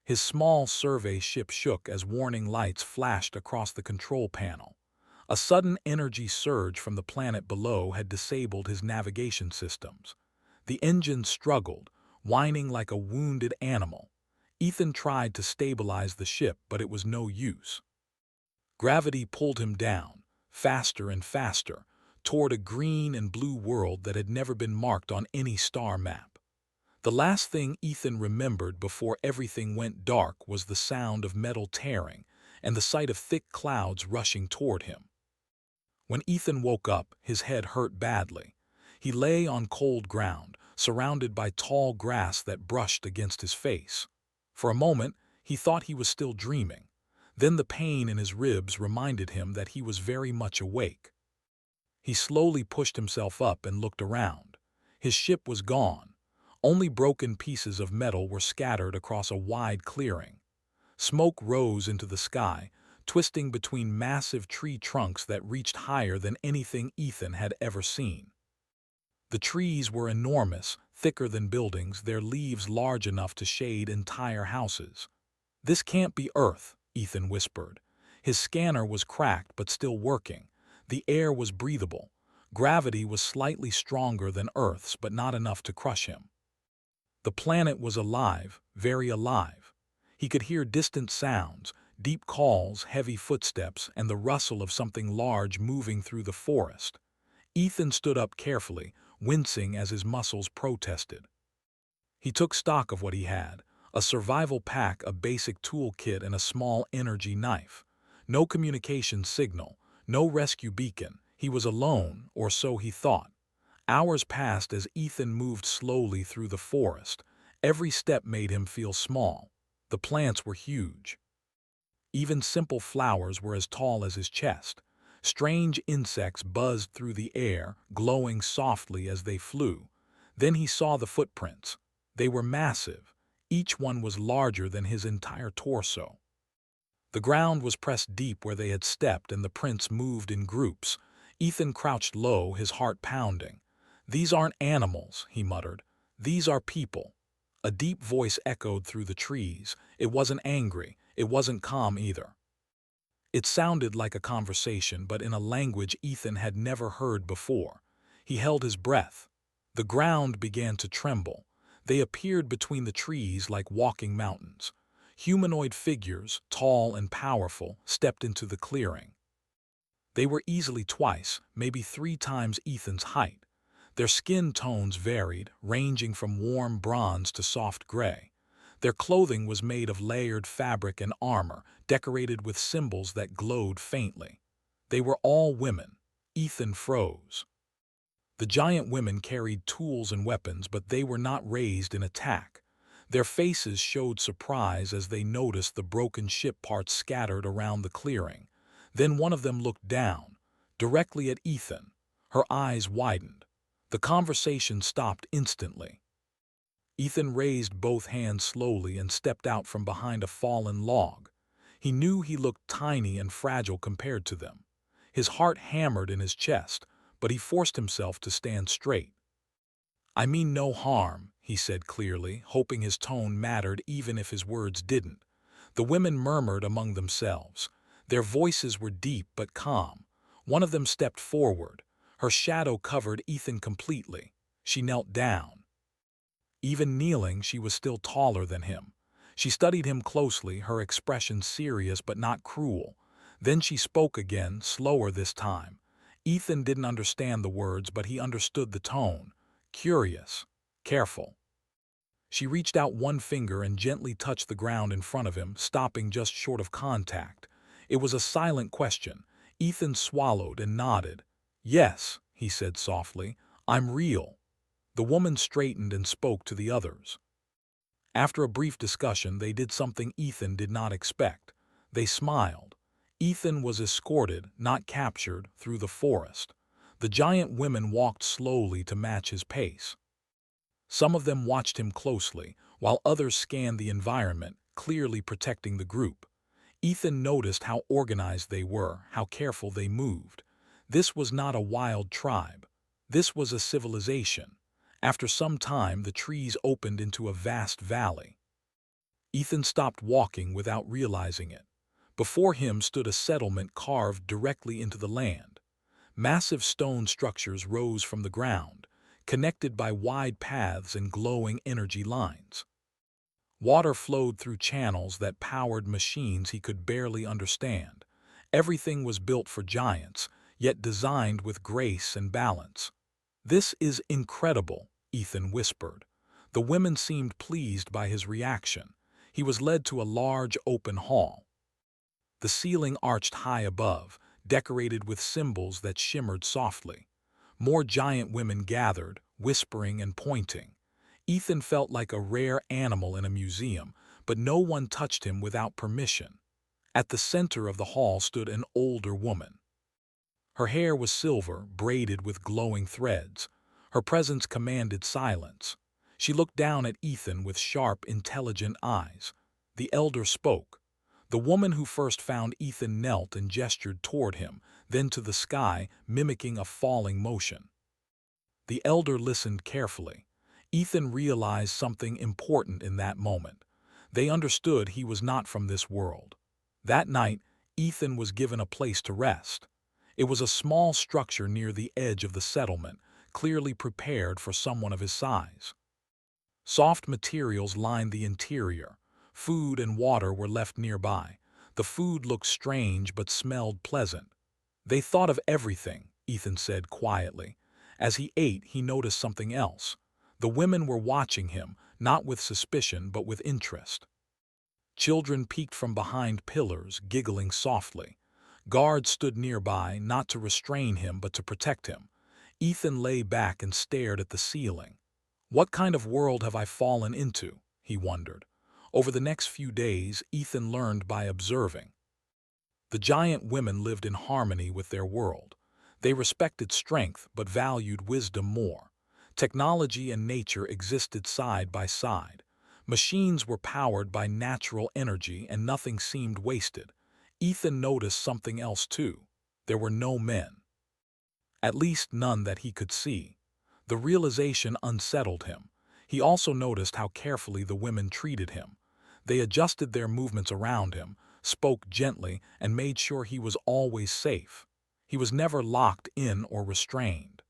His small survey ship shook as warning lights flashed across the control panel. A sudden energy surge from the planet below had disabled his navigation systems. The engine struggled, whining like a wounded animal. Ethan tried to stabilize the ship, but it was no use. Gravity pulled him down, faster and faster, toward a green and blue world that had never been marked on any star map. The last thing Ethan remembered before everything went dark was the sound of metal tearing and the sight of thick clouds rushing toward him. When Ethan woke up, his head hurt badly. He lay on cold ground, surrounded by tall grass that brushed against his face. For a moment, he thought he was still dreaming. Then the pain in his ribs reminded him that he was very much awake. He slowly pushed himself up and looked around. His ship was gone. Only broken pieces of metal were scattered across a wide clearing. Smoke rose into the sky, twisting between massive tree trunks that reached higher than anything Ethan had ever seen. The trees were enormous, thicker than buildings, their leaves large enough to shade entire houses. "This can't be Earth," Ethan whispered. His scanner was cracked but still working. The air was breathable. Gravity was slightly stronger than Earth's, but not enough to crush him. The planet was alive, very alive. He could hear distant sounds, deep calls, heavy footsteps, and the rustle of something large moving through the forest. Ethan stood up carefully, wincing as his muscles protested. He took stock of what he had: a survival pack, a basic tool kit, and a small energy knife. No communication signal, no rescue beacon. He was alone, or so he thought. Hours passed as Ethan moved slowly through the forest. Every step made him feel small. The plants were huge. Even simple flowers were as tall as his chest. Strange insects buzzed through the air, glowing softly as they flew. Then he saw the footprints. They were massive. Each one was larger than his entire torso. The ground was pressed deep where they had stepped, and the prints moved in groups. Ethan crouched low, his heart pounding. "These aren't animals," he muttered. "These are people." A deep voice echoed through the trees. It wasn't angry. It wasn't calm either. It sounded like a conversation, but in a language Ethan had never heard before. He held his breath. The ground began to tremble. They appeared between the trees like walking mountains. Humanoid figures, tall and powerful, stepped into the clearing. They were easily twice, maybe 3 times Ethan's height. Their skin tones varied, ranging from warm bronze to soft gray. Their clothing was made of layered fabric and armor, decorated with symbols that glowed faintly. They were all women. Ethan froze. The giant women carried tools and weapons, but they were not raised in attack. Their faces showed surprise as they noticed the broken ship parts scattered around the clearing. Then one of them looked down, directly at Ethan. Her eyes widened. The conversation stopped instantly. Ethan raised both hands slowly and stepped out from behind a fallen log. He knew he looked tiny and fragile compared to them. His heart hammered in his chest, but he forced himself to stand straight. "I mean no harm," he said clearly, hoping his tone mattered even if his words didn't. The women murmured among themselves. Their voices were deep but calm. One of them stepped forward. Her shadow covered Ethan completely. She knelt down. Even kneeling, she was still taller than him. She studied him closely, her expression serious but not cruel. Then she spoke again, slower this time. Ethan didn't understand the words, but he understood the tone. Curious, careful. She reached out one finger and gently touched the ground in front of him, stopping just short of contact. It was a silent question. Ethan swallowed and nodded. "Yes," he said softly, "I'm real." The woman straightened and spoke to the others. After a brief discussion, they did something Ethan did not expect. They smiled. Ethan was escorted, not captured, through the forest. The giant women walked slowly to match his pace. Some of them watched him closely, while others scanned the environment, clearly protecting the group. Ethan noticed how organized they were, how careful they moved. This was not a wild tribe. This was a civilization. After some time, the trees opened into a vast valley. Ethan stopped walking without realizing it. Before him stood a settlement carved directly into the land. Massive stone structures rose from the ground, connected by wide paths and glowing energy lines. Water flowed through channels that powered machines he could barely understand. Everything was built for giants, yet designed with grace and balance. "This is incredible," Ethan whispered. The women seemed pleased by his reaction. He was led to a large open hall. The ceiling arched high above, decorated with symbols that shimmered softly. More giant women gathered, whispering and pointing. Ethan felt like a rare animal in a museum, but no one touched him without permission. At the center of the hall stood an older woman. Her hair was silver, braided with glowing threads. Her presence commanded silence. She looked down at Ethan with sharp, intelligent eyes. The elder spoke. The woman who first found Ethan knelt and gestured toward him, then to the sky, mimicking a falling motion. The elder listened carefully. Ethan realized something important in that moment. They understood he was not from this world. That night, Ethan was given a place to rest. It was a small structure near the edge of the settlement, clearly prepared for someone of his size. Soft materials lined the interior. Food and water were left nearby. The food looked strange but smelled pleasant. "They thought of everything," Ethan said quietly. As he ate, he noticed something else. The women were watching him, not with suspicion but with interest. Children peeked from behind pillars, giggling softly. Guards stood nearby, not to restrain him but to protect him. Ethan lay back and stared at the ceiling. What kind of world have I fallen into? He wondered. Over the next few days, Ethan learned by observing. The giant women lived in harmony with their world. They respected strength but valued wisdom more. Technology and nature existed side by side. Machines were powered by natural energy and nothing seemed wasted. Ethan noticed something else too. There were no men. At least none that he could see. The realization unsettled him. He also noticed how carefully the women treated him. They adjusted their movements around him, spoke gently, and made sure he was always safe. He was never locked in or restrained.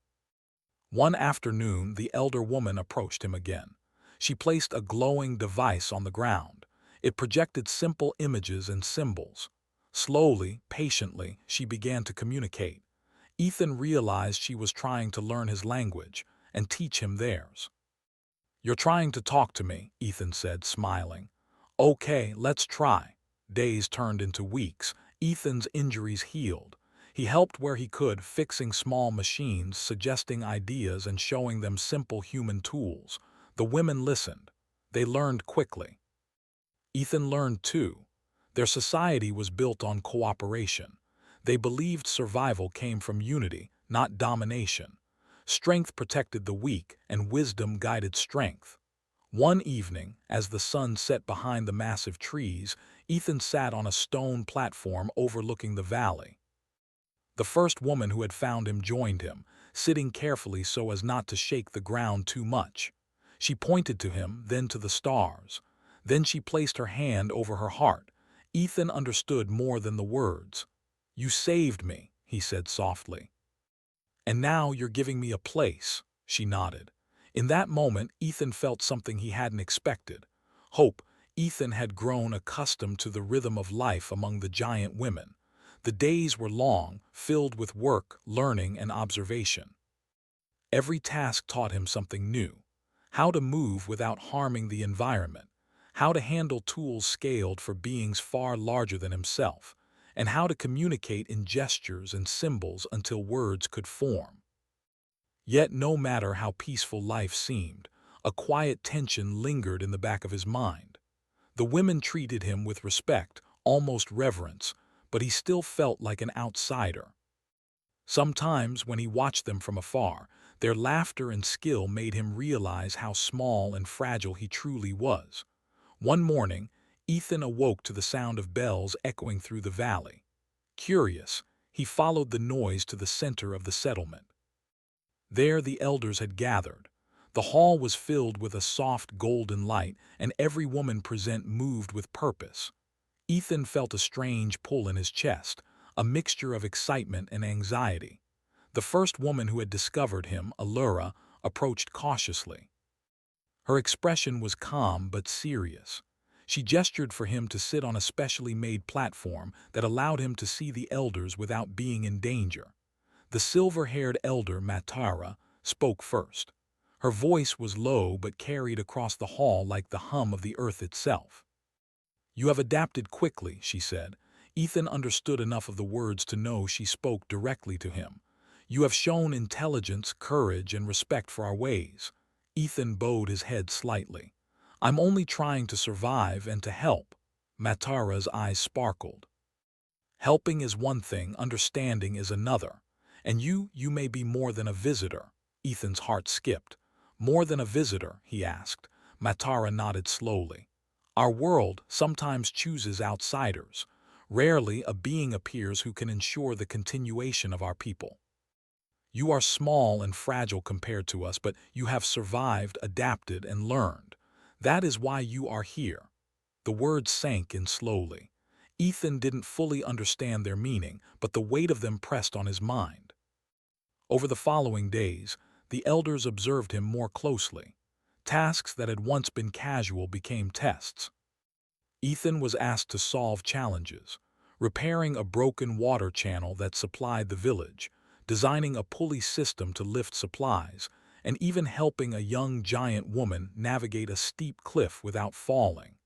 One afternoon, the elder woman approached him again. She placed a glowing device on the ground. It projected simple images and symbols. Slowly, patiently, she began to communicate. Ethan realized she was trying to learn his language and teach him theirs. "You're trying to talk to me," Ethan said, smiling. "Okay, let's try." Days turned into weeks. Ethan's injuries healed. He helped where he could, fixing small machines, suggesting ideas, and showing them simple human tools. The women listened. They learned quickly. Ethan learned too. Their society was built on cooperation. They believed survival came from unity, not domination. Strength protected the weak, and wisdom guided strength. One evening, as the sun set behind the massive trees, Ethan sat on a stone platform overlooking the valley. The first woman who had found him joined him, sitting carefully so as not to shake the ground too much. She pointed to him, then to the stars. Then she placed her hand over her heart. Ethan understood more than the words. "You saved me," he said softly. "And now you're giving me a place," she nodded. In that moment, Ethan felt something he hadn't expected. Hope. Ethan had grown accustomed to the rhythm of life among the giant women. The days were long, filled with work, learning, and observation. Every task taught him something new. How to move without harming the environment, how to handle tools scaled for beings far larger than himself, and how to communicate in gestures and symbols until words could form. Yet no matter how peaceful life seemed, a quiet tension lingered in the back of his mind. The women treated him with respect, almost reverence, but he still felt like an outsider. Sometimes, when he watched them from afar, their laughter and skill made him realize how small and fragile he truly was. One morning, Ethan awoke to the sound of bells echoing through the valley. Curious, he followed the noise to the center of the settlement. There the elders had gathered. The hall was filled with a soft golden light, and every woman present moved with purpose. Ethan felt a strange pull in his chest, a mixture of excitement and anxiety. The first woman who had discovered him, Allura, approached cautiously. Her expression was calm but serious. She gestured for him to sit on a specially made platform that allowed him to see the elders without being in danger. The silver-haired elder, Matara, spoke first. Her voice was low but carried across the hall like the hum of the earth itself. "You have adapted quickly," she said. Ethan understood enough of the words to know she spoke directly to him. "You have shown intelligence, courage, and respect for our ways." Ethan bowed his head slightly. "I'm only trying to survive and to help." Matara's eyes sparkled. "Helping is one thing, understanding is another. And you may be more than a visitor." Ethan's heart skipped. "More than a visitor?" he asked. Matara nodded slowly. "Our world sometimes chooses outsiders. Rarely a being appears who can ensure the continuation of our people. You are small and fragile compared to us, but you have survived, adapted, and learned. That is why you are here." The words sank in slowly. Ethan didn't fully understand their meaning, but the weight of them pressed on his mind. Over the following days, the elders observed him more closely. Tasks that had once been casual became tests. Ethan was asked to solve challenges, repairing a broken water channel that supplied the village, designing a pulley system to lift supplies, and even helping a young giant woman navigate a steep cliff without falling.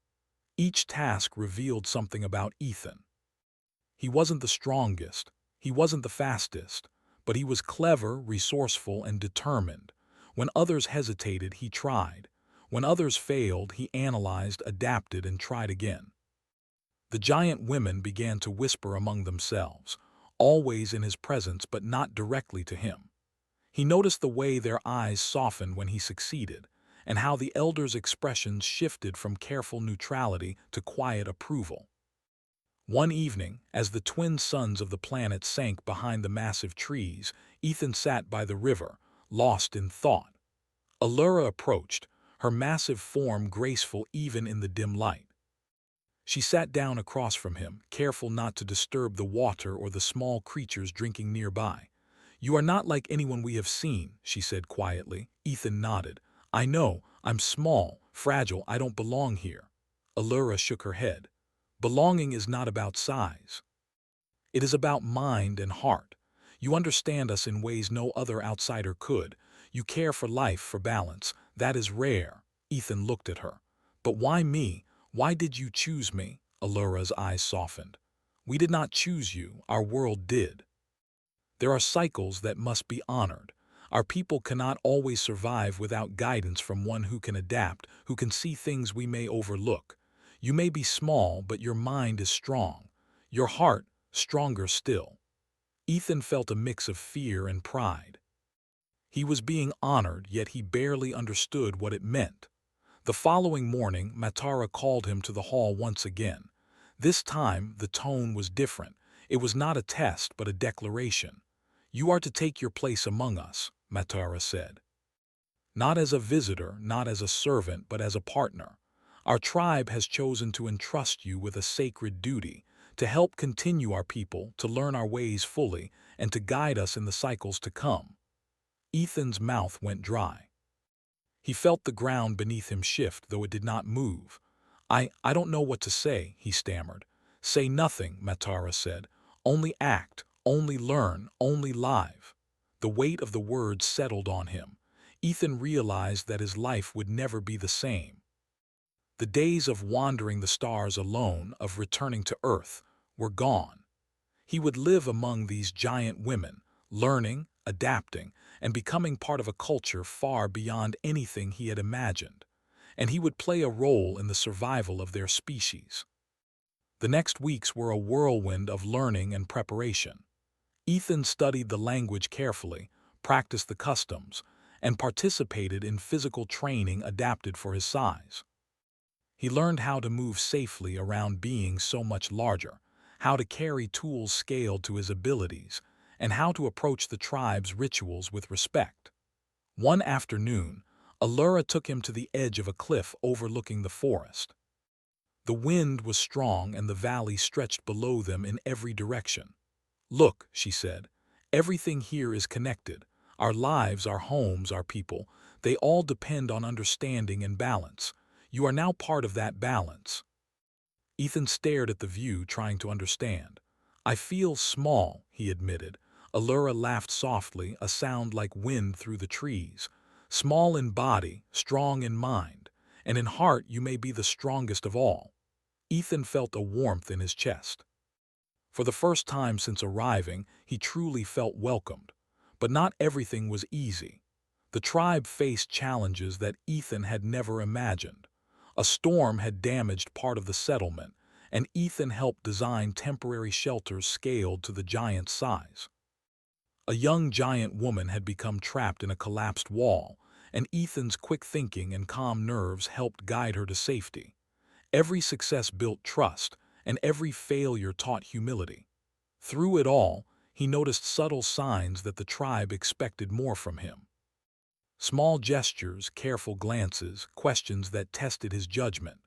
Each task revealed something about Ethan. He wasn't the strongest, he wasn't the fastest, but he was clever, resourceful, and determined. When others hesitated, he tried. When others failed, he analyzed, adapted, and tried again. The giant women began to whisper among themselves, always in his presence but not directly to him. He noticed the way their eyes softened when he succeeded, and how the elders' expressions shifted from careful neutrality to quiet approval. One evening, as the twin suns of the planet sank behind the massive trees, Ethan sat by the river, lost in thought. Allura approached, her massive form graceful even in the dim light. She sat down across from him, careful not to disturb the water or the small creatures drinking nearby. "You are not like anyone we have seen," she said quietly. Ethan nodded. "I know, I'm small, fragile, I don't belong here." Allura shook her head. "Belonging is not about size. It is about mind and heart. You understand us in ways no other outsider could. You care for life, for balance. That is rare." Ethan looked at her. "But why me? Why did you choose me?" Allura's eyes softened. "We did not choose you, our world did. There are cycles that must be honored. Our people cannot always survive without guidance from one who can adapt, who can see things we may overlook. You may be small, but your mind is strong. Your heart, stronger still." Ethan felt a mix of fear and pride. He was being honored, yet he barely understood what it meant. The following morning, Matara called him to the hall once again. This time, the tone was different. It was not a test, but a declaration. "You are to take your place among us," Matara said. "Not as a visitor, not as a servant, but as a partner. Our tribe has chosen to entrust you with a sacred duty, to help continue our people, to learn our ways fully, and to guide us in the cycles to come." Ethan's mouth went dry. He felt the ground beneath him shift, though it did not move. I don't know what to say," he stammered. "Say nothing," Matara said. "Only act, only learn, only live." The weight of the words settled on him. Ethan realized that his life would never be the same. The days of wandering the stars alone, of returning to Earth, were gone. He would live among these giant women, learning, adapting, and becoming part of a culture far beyond anything he had imagined. And he would play a role in the survival of their species. The next weeks were a whirlwind of learning and preparation. Ethan studied the language carefully, practiced the customs, and participated in physical training adapted for his size. He learned how to move safely around beings so much larger, how to carry tools scaled to his abilities, and how to approach the tribe's rituals with respect. One afternoon, Allura took him to the edge of a cliff overlooking the forest. The wind was strong and the valley stretched below them in every direction. "Look," she said, "everything here is connected. Our lives, our homes, our people, they all depend on understanding and balance. You are now part of that balance." Ethan stared at the view, trying to understand. "I feel small," he admitted. Allura laughed softly, a sound like wind through the trees. "Small in body, strong in mind, and in heart you may be the strongest of all." Ethan felt a warmth in his chest. For the first time since arriving, he truly felt welcomed. But not everything was easy. The tribe faced challenges that Ethan had never imagined. A storm had damaged part of the settlement, and Ethan helped design temporary shelters scaled to the giant's size. A young giant woman had become trapped in a collapsed wall, and Ethan's quick thinking and calm nerves helped guide her to safety. Every success built trust, and every failure taught humility. Through it all, he noticed subtle signs that the tribe expected more from him. Small gestures, careful glances, questions that tested his judgment.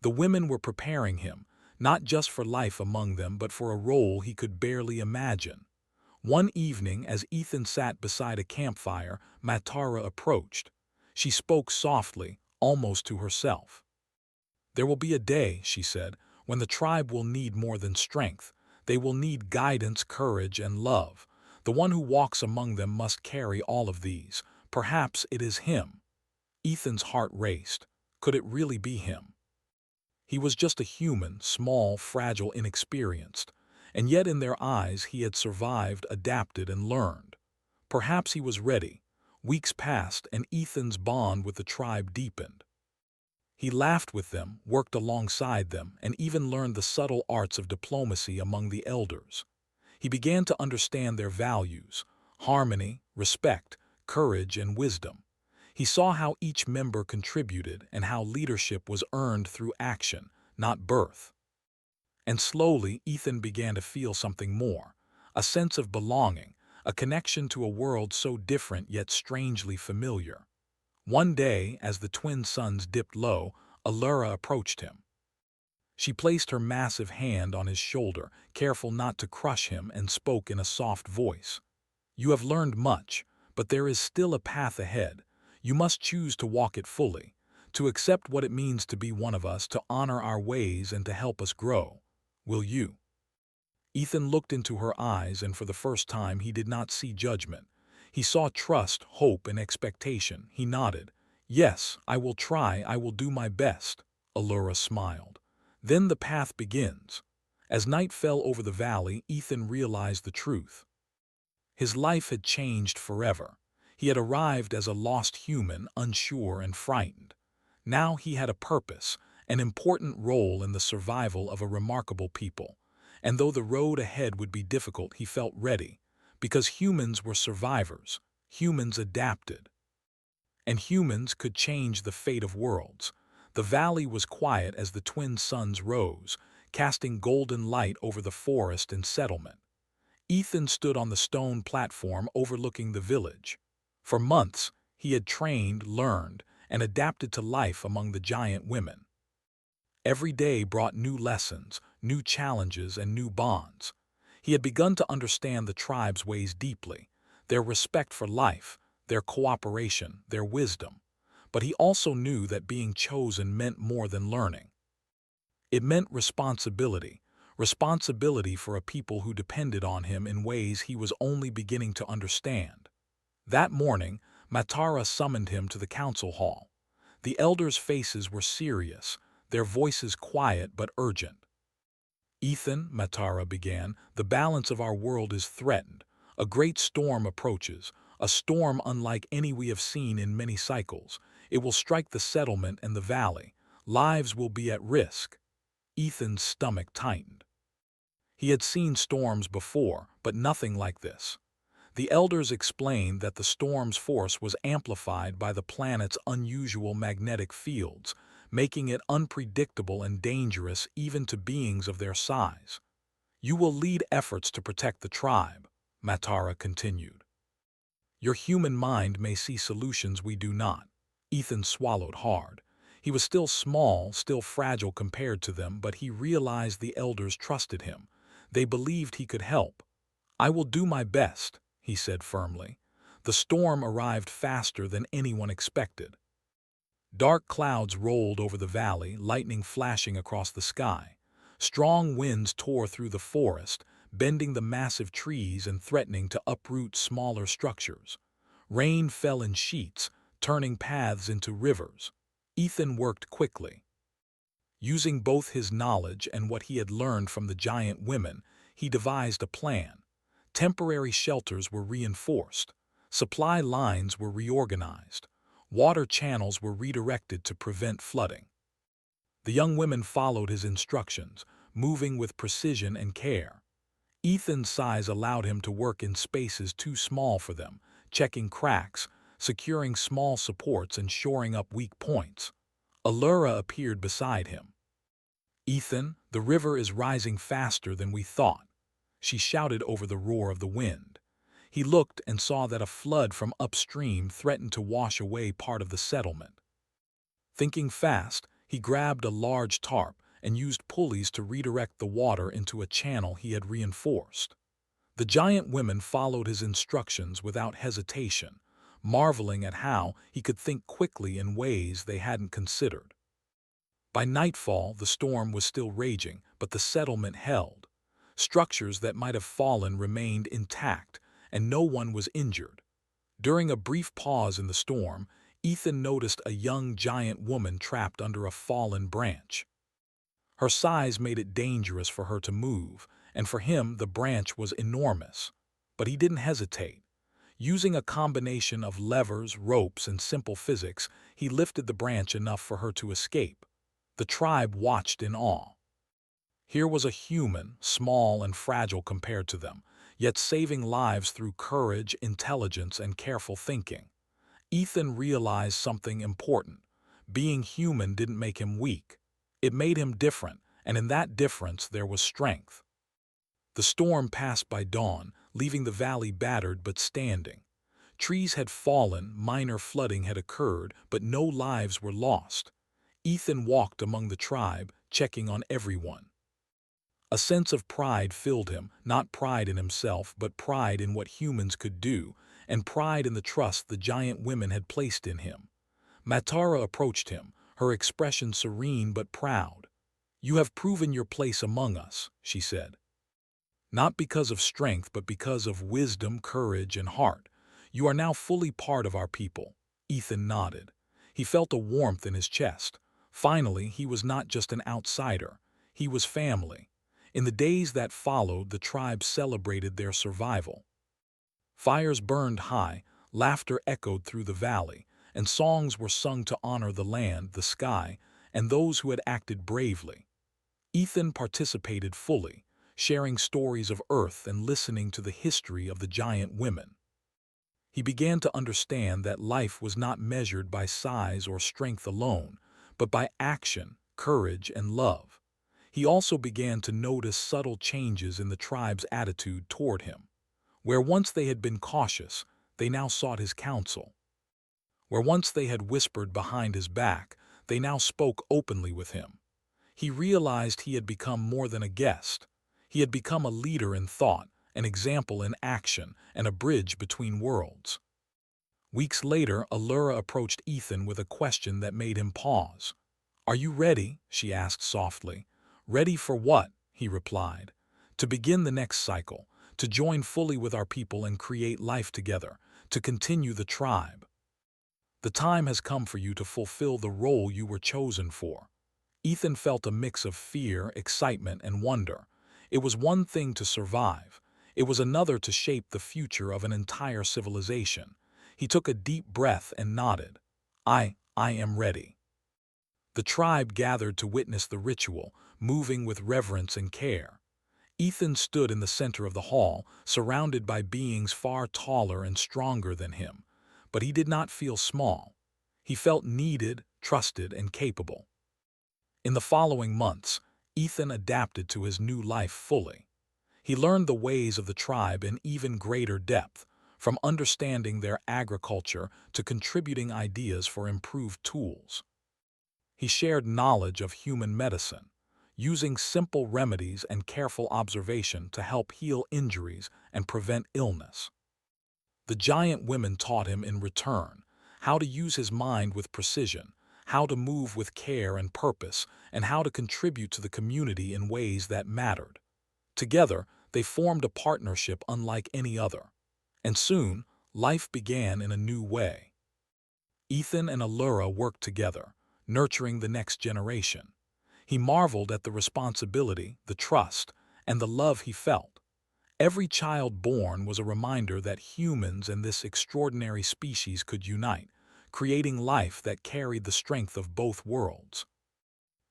The women were preparing him, not just for life among them, but for a role he could barely imagine. One evening, as Ethan sat beside a campfire, Matara approached. She spoke softly, almost to herself. "There will be a day," she said, "when the tribe will need more than strength. They will need guidance, courage, and love. The one who walks among them must carry all of these. Perhaps it is him." Ethan's heart raced. Could it really be him? He was just a human, small, fragile, inexperienced. And yet in their eyes he had survived, adapted, and learned. Perhaps he was ready. Weeks passed, and Ethan's bond with the tribe deepened. He laughed with them, worked alongside them, and even learned the subtle arts of diplomacy among the elders. He began to understand their values: harmony, respect, courage, and wisdom. He saw how each member contributed and how leadership was earned through action, not birth. And slowly, Ethan began to feel something more: a sense of belonging, a connection to a world so different yet strangely familiar. One day, as the twin suns dipped low, Allura approached him. She placed her massive hand on his shoulder, careful not to crush him, and spoke in a soft voice. "You have learned much, but there is still a path ahead. You must choose to walk it fully, to accept what it means to be one of us, to honor our ways, and to help us grow. Will you?" Ethan looked into her eyes, and for the first time he did not see judgment. He saw trust, hope, and expectation. He nodded. "Yes, I will try, I will do my best." Allura smiled. "Then the path begins." As night fell over the valley, Ethan realized the truth. His life had changed forever. He had arrived as a lost human, unsure and frightened. Now he had a purpose, an important role in the survival of a remarkable people. And though the road ahead would be difficult, he felt ready. Because humans were survivors, humans adapted. And humans could change the fate of worlds. The valley was quiet as the twin suns rose, casting golden light over the forest and settlement. Ethan stood on the stone platform overlooking the village. For months, he had trained, learned, and adapted to life among the giant women. Every day brought new lessons, new challenges, and new bonds. He had begun to understand the tribe's ways deeply, their respect for life, their cooperation, their wisdom. But he also knew that being chosen meant more than learning. It meant responsibility, responsibility for a people who depended on him in ways he was only beginning to understand. That morning, Matara summoned him to the council hall. The elders' faces were serious, their voices quiet but urgent. "Ethan," Matara began, "the balance of our world is threatened. A great storm approaches, a storm unlike any we have seen in many cycles. It will strike the settlement and the valley. Lives will be at risk." Ethan's stomach tightened. He had seen storms before, but nothing like this. The elders explained that the storm's force was amplified by the planet's unusual magnetic fields, making it unpredictable and dangerous even to beings of their size. "You will lead efforts to protect the tribe," Matara continued. "Your human mind may see solutions we do not. Ethan swallowed hard. He was still small, still fragile compared to them, but he realized the elders trusted him. They believed he could help. "I will do my best," he said firmly. The storm arrived faster than anyone expected. Dark clouds rolled over the valley, lightning flashing across the sky. Strong winds tore through the forest, bending the massive trees and threatening to uproot smaller structures. Rain fell in sheets, turning paths into rivers. Ethan worked quickly. Using both his knowledge and what he had learned from the giant women, he devised a plan. Temporary shelters were reinforced. Supply lines were reorganized. Water channels were redirected to prevent flooding. The young women followed his instructions, moving with precision and care. Ethan's size allowed him to work in spaces too small for them, checking cracks, securing small supports and shoring up weak points. Allura appeared beside him. "Ethan, the river is rising faster than we thought," she shouted over the roar of the wind. He looked and saw that a flood from upstream threatened to wash away part of the settlement. Thinking fast, he grabbed a large tarp and used pulleys to redirect the water into a channel he had reinforced. The giant women followed his instructions without hesitation, marveling at how he could think quickly in ways they hadn't considered. By nightfall, the storm was still raging, but the settlement held. Structures that might have fallen remained intact, and no one was injured. During a brief pause in the storm, Ethan noticed a young giant woman trapped under a fallen branch. Her size made it dangerous for her to move, and for him the branch was enormous. But he didn't hesitate. Using a combination of levers, ropes, and simple physics, he lifted the branch enough for her to escape. The tribe watched in awe. Here was a human, small and fragile compared to them, yet saving lives through courage, intelligence, and careful thinking. Ethan realized something important. Being human didn't make him weak. It made him different, and in that difference there was strength. The storm passed by dawn, leaving the valley battered but standing. Trees had fallen, minor flooding had occurred, but no lives were lost. Ethan walked among the tribe, checking on everyone. A sense of pride filled him, not pride in himself, but pride in what humans could do, and pride in the trust the giant women had placed in him. Matara approached him, her expression serene but proud. "You have proven your place among us," she said. "Not because of strength, but because of wisdom, courage, and heart. You are now fully part of our people." Ethan nodded. He felt a warmth in his chest. Finally, he was not just an outsider. He was family. In the days that followed, the tribe celebrated their survival. Fires burned high, laughter echoed through the valley, and songs were sung to honor the land, the sky, and those who had acted bravely. Ethan participated fully, sharing stories of Earth and listening to the history of the giant women. He began to understand that life was not measured by size or strength alone, but by action, courage, and love. He also began to notice subtle changes in the tribe's attitude toward him. Where once they had been cautious, they now sought his counsel. Where once they had whispered behind his back, they now spoke openly with him. He realized he had become more than a guest. He had become a leader in thought, an example in action, and a bridge between worlds. Weeks later, Allura approached Ethan with a question that made him pause. "Are you ready?" she asked softly. "Ready for what?" he replied. "To begin the next cycle, to join fully with our people and create life together, to continue the tribe. The time has come for you to fulfill the role you were chosen for." Ethan felt a mix of fear, excitement, and wonder. It was one thing to survive. It was another to shape the future of an entire civilization. He took a deep breath and nodded. I am ready." The tribe gathered to witness the ritual, moving with reverence and care. Ethan stood in the center of the hall, surrounded by beings far taller and stronger than him. But he did not feel small. He felt needed, trusted, and capable. In the following months, Ethan adapted to his new life fully. He learned the ways of the tribe in even greater depth, from understanding their agriculture to contributing ideas for improved tools. He shared knowledge of human medicine, using simple remedies and careful observation to help heal injuries and prevent illness. The giant women taught him in return how to use his mind with precision, how to move with care and purpose, and how to contribute to the community in ways that mattered. Together, they formed a partnership unlike any other. And soon, life began in a new way. Ethan and Allura worked together, nurturing the next generation. He marveled at the responsibility, the trust, and the love he felt. Every child born was a reminder that humans and this extraordinary species could unite, creating life that carried the strength of both worlds.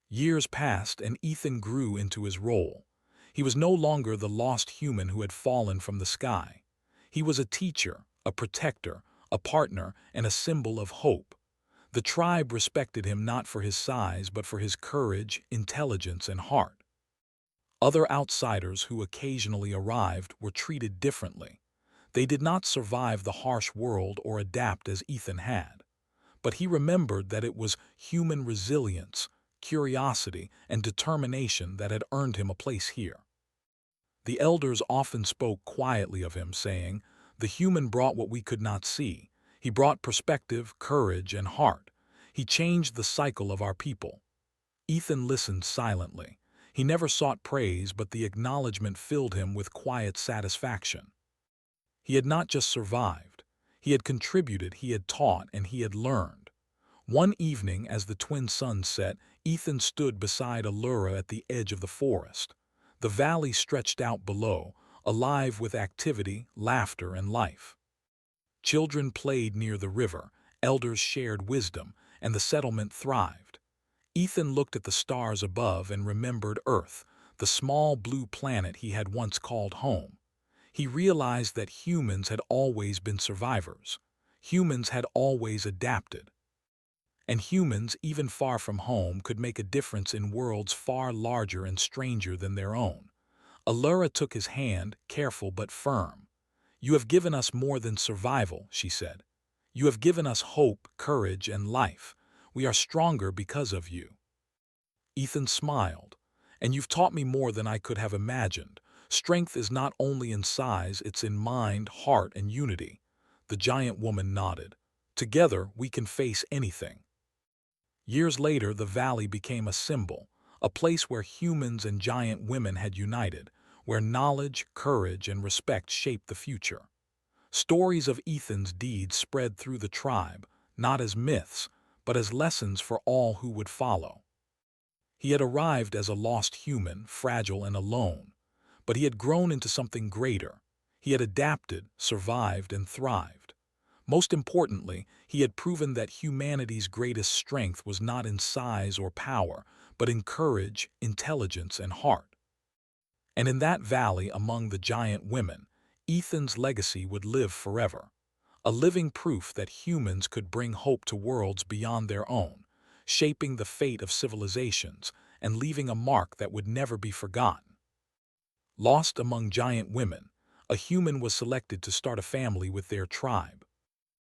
Years passed and Ethan grew into his role. He was no longer the lost human who had fallen from the sky. He was a teacher, a protector, a partner, and a symbol of hope. The tribe respected him not for his size but for his courage, intelligence, and heart. Other outsiders who occasionally arrived were treated differently. They did not survive the harsh world or adapt as Ethan had. But he remembered that it was human resilience, curiosity, and determination that had earned him a place here. The elders often spoke quietly of him, saying, "The human brought what we could not see. He brought perspective, courage, and heart. He changed the cycle of our people." Ethan listened silently. He never sought praise, but the acknowledgement filled him with quiet satisfaction. He had not just survived. He had contributed, he had taught, and he had learned. One evening, as the twin suns set, Ethan stood beside Allura at the edge of the forest. The valley stretched out below, alive with activity, laughter, and life. Children played near the river, elders shared wisdom, and the settlement thrived. Ethan looked at the stars above and remembered Earth, the small blue planet he had once called home. He realized that humans had always been survivors. Humans had always adapted. And humans, even far from home, could make a difference in worlds far larger and stranger than their own. Allura took his hand, careful but firm. "You have given us more than survival," she said. "You have given us hope, courage, and life. We are stronger because of you." Ethan smiled. "And you've taught me more than I could have imagined. Strength is not only in size, it's in mind, heart, and unity." The giant woman nodded. "Together, we can face anything." Years later, the valley became a symbol, a place where humans and giant women had united, where knowledge, courage, and respect shaped the future. Stories of Ethan's deeds spread through the tribe, not as myths, but as lessons for all who would follow. He had arrived as a lost human, fragile and alone, but he had grown into something greater. He had adapted, survived, and thrived. Most importantly, he had proven that humanity's greatest strength was not in size or power, but in courage, intelligence, and heart. And in that valley among the giant women, Ethan's legacy would live forever, a living proof that humans could bring hope to worlds beyond their own, shaping the fate of civilizations and leaving a mark that would never be forgotten. Lost among giant women, a human was selected to start a family with their tribe.